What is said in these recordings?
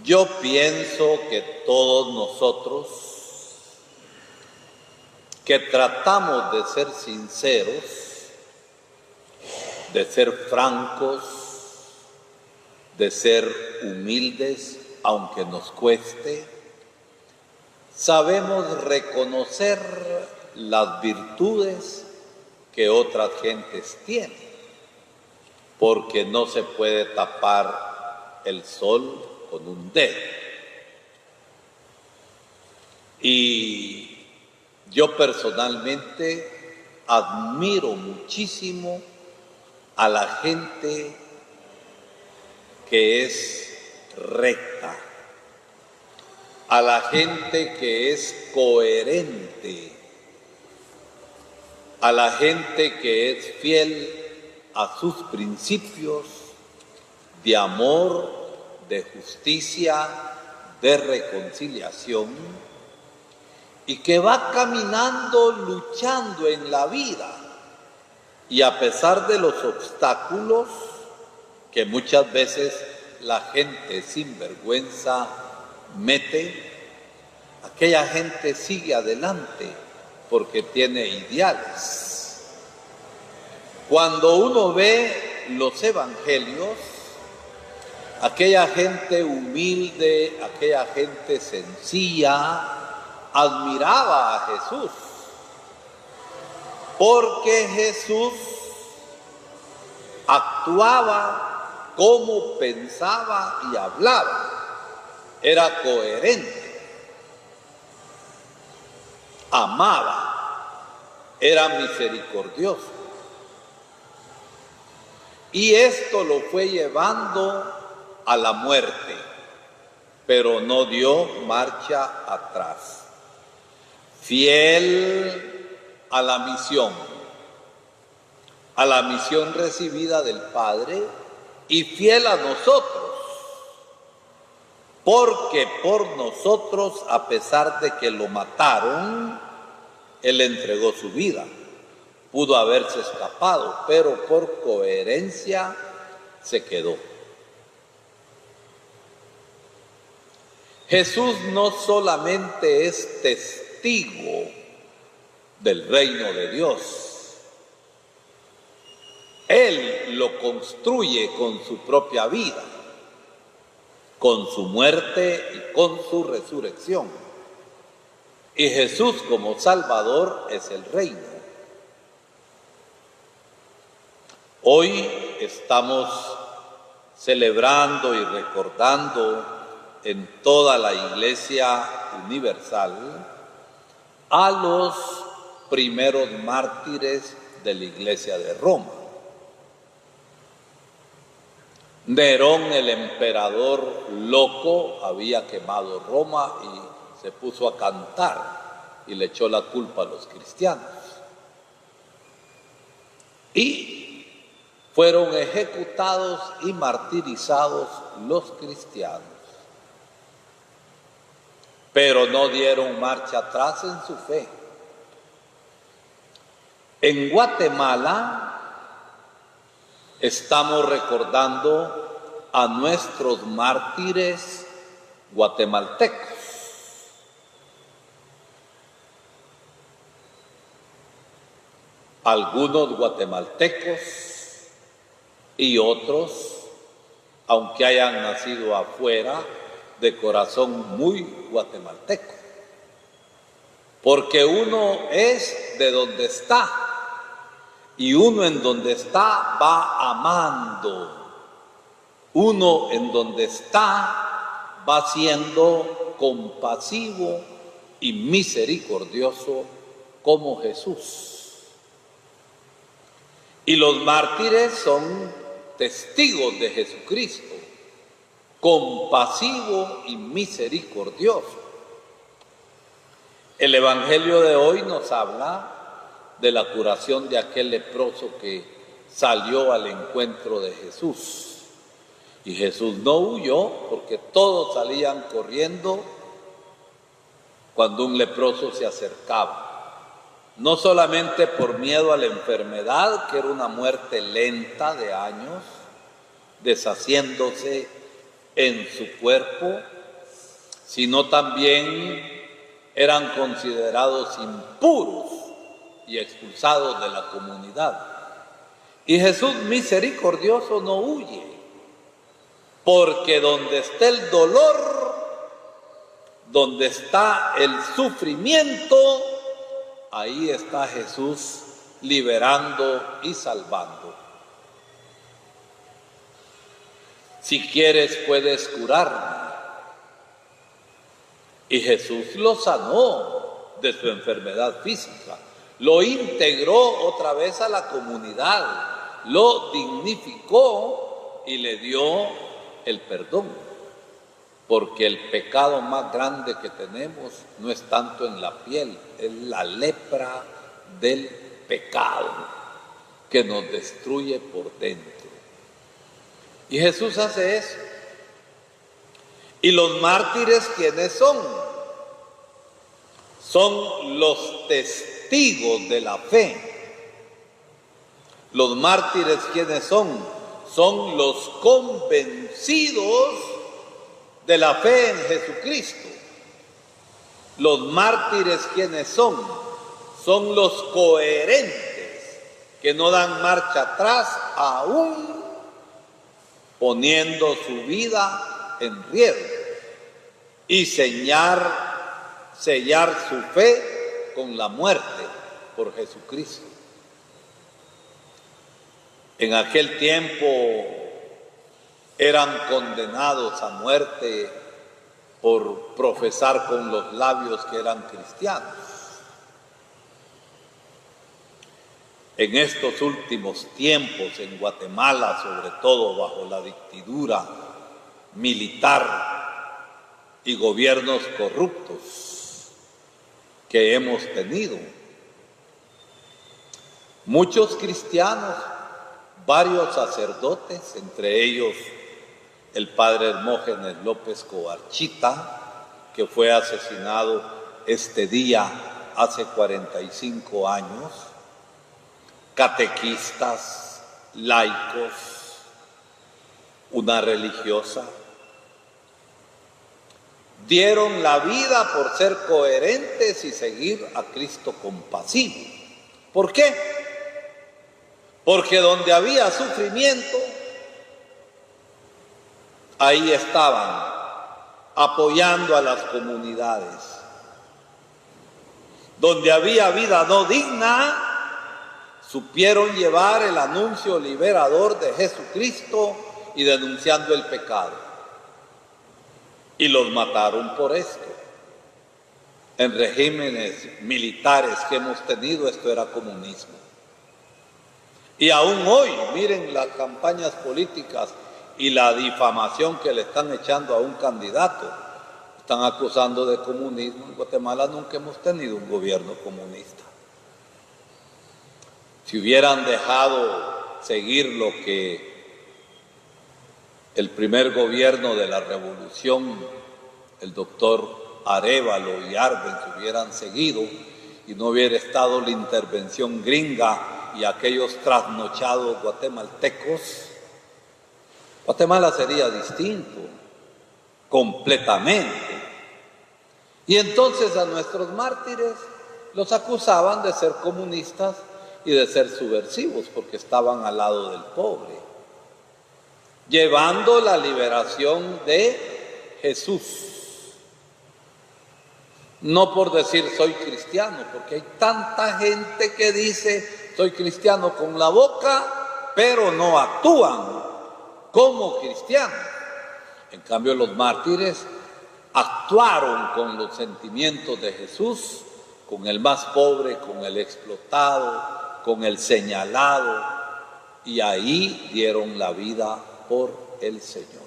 Yo pienso que todos nosotros que tratamos de ser sinceros, de ser francos, de ser humildes, aunque nos cueste, sabemos reconocer las virtudes que otras gentes tienen, porque no se puede tapar el sol con un dedo. Y yo personalmente admiro muchísimo a la gente que es recta, a la gente que es coherente, a la gente que es fiel a sus principios de amor, de justicia, de reconciliación, y que va caminando, luchando en la vida. Y a pesar de los obstáculos que muchas veces la gente sin vergüenza mete, aquella gente sigue adelante porque tiene ideales. Cuando uno ve los evangelios, aquella gente humilde, aquella gente sencilla, admiraba a Jesús, porque Jesús actuaba como pensaba y hablaba, era coherente, amaba, era misericordioso. Y esto lo fue llevando a la muerte, pero no dio marcha atrás. Fiel a la misión recibida del Padre, y fiel a nosotros, porque por nosotros, a pesar de que lo mataron, Él entregó su vida. Pudo haberse escapado, pero por coherencia se quedó. Jesús no solamente es testigo del reino de Dios, Él lo construye con su propia vida, con su muerte y con su resurrección. Y Jesús como Salvador es el reino. Hoy estamos celebrando y recordando en toda la Iglesia universal a los primeros mártires de la Iglesia de Roma. Nerón, el emperador loco, había quemado Roma y se puso a cantar y le echó la culpa a los cristianos. Y fueron ejecutados y martirizados los cristianos. Pero no dieron marcha atrás en su fe. En Guatemala estamos recordando a nuestros mártires guatemaltecos. Algunos guatemaltecos y otros, aunque hayan nacido afuera, de corazón muy guatemalteco. Porque uno es de donde está, y uno en donde está va amando. Uno en donde está va siendo compasivo y misericordioso como Jesús. Y los mártires son testigos de Jesucristo, compasivo y misericordioso. El Evangelio de hoy nos habla de la curación de aquel leproso que salió al encuentro de Jesús. Y Jesús no huyó, porque todos salían corriendo cuando un leproso se acercaba. No solamente por miedo a la enfermedad, que era una muerte lenta de años, deshaciéndose en su cuerpo, sino también eran considerados impuros y expulsados de la comunidad. Y Jesús misericordioso no huye, porque donde está el dolor, donde está el sufrimiento, ahí está Jesús liberando y salvando. Si quieres, puedes curarme. Y Jesús lo sanó de su enfermedad física, lo integró otra vez a la comunidad, lo dignificó y le dio el perdón. Porque el pecado más grande que tenemos no es tanto en la piel, es la lepra del pecado que nos destruye por dentro. Y Jesús hace eso. ¿Y los mártires quiénes son? Son los testigos de la fe. Los mártires quiénes son? Son los convencidos de la fe en Jesucristo. Los mártires quiénes son? Son los coherentes, que no dan marcha atrás aún poniendo su vida en riesgo, y sellar su fe con la muerte por Jesucristo. En aquel tiempo eran condenados a muerte por profesar con los labios que eran cristianos. En estos últimos tiempos, en Guatemala, sobre todo bajo la dictadura militar y gobiernos corruptos que hemos tenido, muchos cristianos, varios sacerdotes, entre ellos el padre Hermógenes López Covarchita, que fue asesinado este día hace 45 años, catequistas, laicos, una religiosa, dieron la vida por ser coherentes y seguir a Cristo compasivo. ¿Por qué? Porque donde había sufrimiento, ahí estaban apoyando a las comunidades. Donde había vida no digna, supieron llevar el anuncio liberador de Jesucristo y denunciando el pecado. Y los mataron por esto. En regímenes militares que hemos tenido, esto era comunismo. Y aún hoy, miren las campañas políticas y la difamación que le están echando a un candidato. Están acusando de comunismo. En Guatemala nunca hemos tenido un gobierno comunista. Si hubieran dejado seguir lo que el primer gobierno de la revolución, el doctor Arévalo y Arbenz, hubieran seguido y no hubiera estado la intervención gringa y aquellos trasnochados guatemaltecos, Guatemala sería distinto, completamente. Y entonces a nuestros mártires los acusaban de ser comunistas y de ser subversivos, porque estaban al lado del pobre, llevando la liberación de Jesús. No por decir soy cristiano, porque hay tanta gente que dice soy cristiano con la boca, pero no actúan como cristianos. En cambio, los mártires actuaron con los sentimientos de Jesús, con el más pobre, con el explotado, con el señalado, y ahí dieron la vida por el Señor.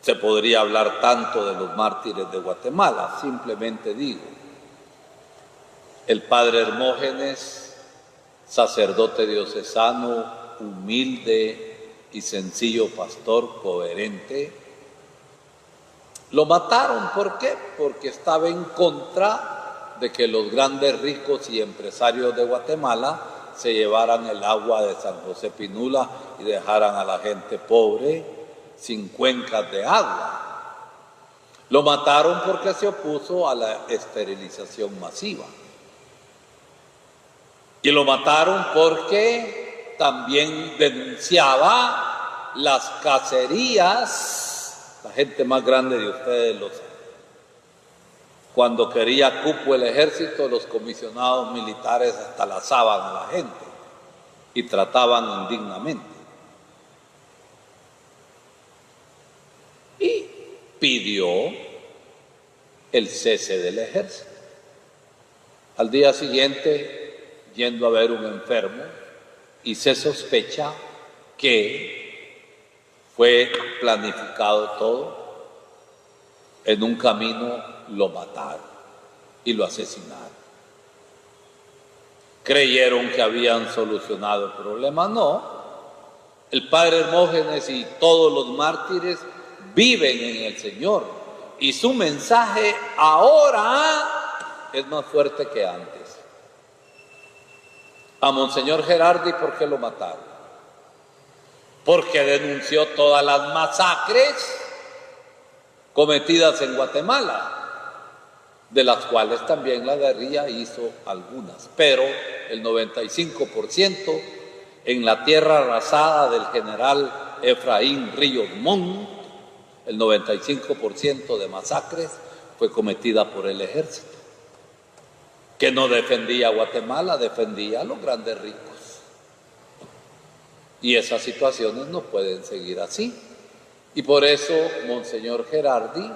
Se podría hablar tanto de los mártires de Guatemala, simplemente digo, el padre Hermógenes, sacerdote diocesano, humilde y sencillo pastor, coherente, lo mataron. ¿Por qué? Porque estaba en contra de que los grandes ricos y empresarios de Guatemala se llevaran el agua de San José Pinula y dejaran a la gente pobre sin cuencas de agua. Lo mataron porque se opuso a la esterilización masiva. Y lo mataron porque también denunciaba las cacerías. La gente más grande de ustedes lo sabe. Cuando quería cupo el ejército, los comisionados militares hasta lazaban a la gente y trataban indignamente. Y pidió el cese del ejército. Al día siguiente, yendo a ver un enfermo, y se sospecha que fue planificado todo, en un camino lo mataron y lo asesinaron. Creyeron que habían solucionado el problema. No. El padre Hermógenes y todos los mártires viven en el Señor y su mensaje ahora es más fuerte que antes. A Monseñor Gerardi, ¿por qué lo mataron? Porque denunció todas las masacres cometidas en Guatemala, de las cuales también la guerrilla hizo algunas, pero el 95% en la tierra arrasada del general Efraín Ríos Montt, el 95% de masacres fue cometida por el ejército, que no defendía a Guatemala, defendía a los grandes ricos. Y esas situaciones no pueden seguir así. Y por eso Monseñor Gerardi,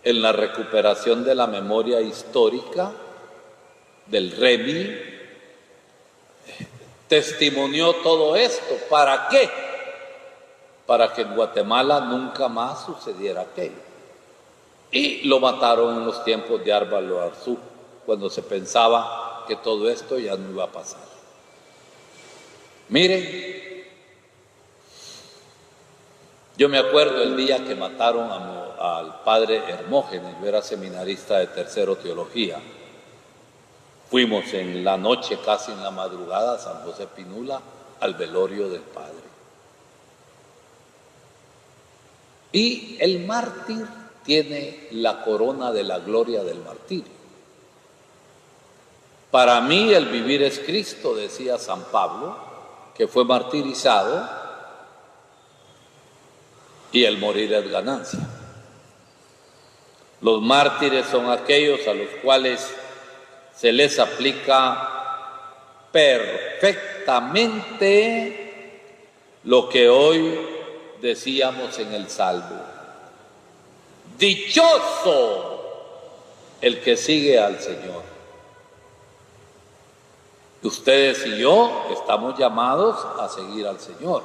en la recuperación de la memoria histórica del REMI, testimonió todo esto. ¿Para qué? Para que en Guatemala nunca más sucediera aquello. Y lo mataron en los tiempos de Árvalo Arzú, cuando se pensaba que todo esto ya no iba a pasar. Miren, yo me acuerdo el día que mataron al padre Hermógenes. Yo era seminarista de tercero teología. Fuimos en la noche, casi en la madrugada, a San José Pinula, al velorio del padre. Y el mártir tiene la corona de la gloria del martirio. Para mí el vivir es Cristo, decía San Pablo, que fue martirizado, y el morir es ganancia. Los mártires son aquellos a los cuales se les aplica perfectamente lo que hoy decíamos en el Salmo. Dichoso el que sigue al Señor. Ustedes y yo estamos llamados a seguir al Señor.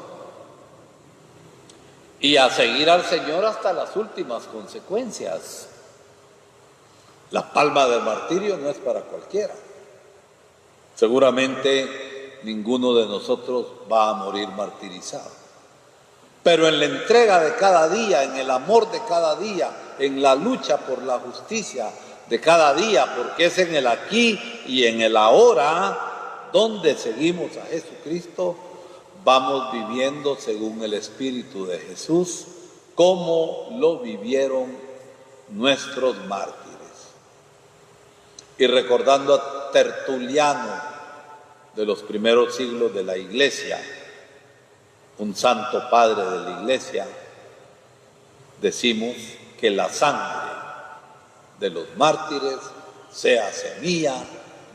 Y a seguir al Señor hasta las últimas consecuencias. La palma del martirio no es para cualquiera. Seguramente ninguno de nosotros va a morir martirizado. Pero en la entrega de cada día, en el amor de cada día, en la lucha por la justicia de cada día, porque es en el aquí y en el ahora donde seguimos a Jesucristo, vamos viviendo según el Espíritu de Jesús, como lo vivieron nuestros mártires. Y recordando a Tertuliano de los primeros siglos de la Iglesia, un santo padre de la Iglesia, decimos que la sangre de los mártires sea semilla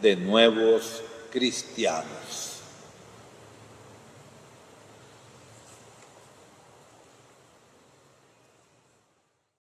de nuevos cristianos.